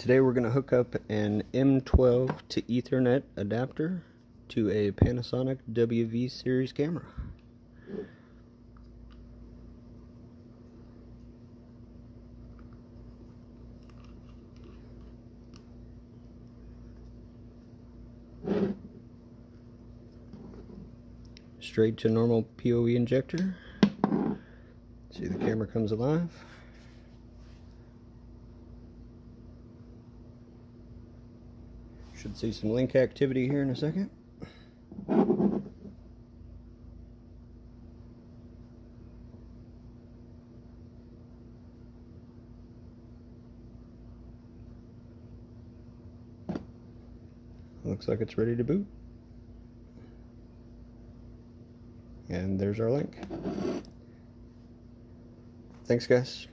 Today we're going to hook up an M12 to Ethernet adapter to a Panasonic WV series camera. Straight to normal PoE injector. See, the camera comes alive. Should see some link activity here in a second. Looks like it's ready to boot. And there's our link. Thanks, guys.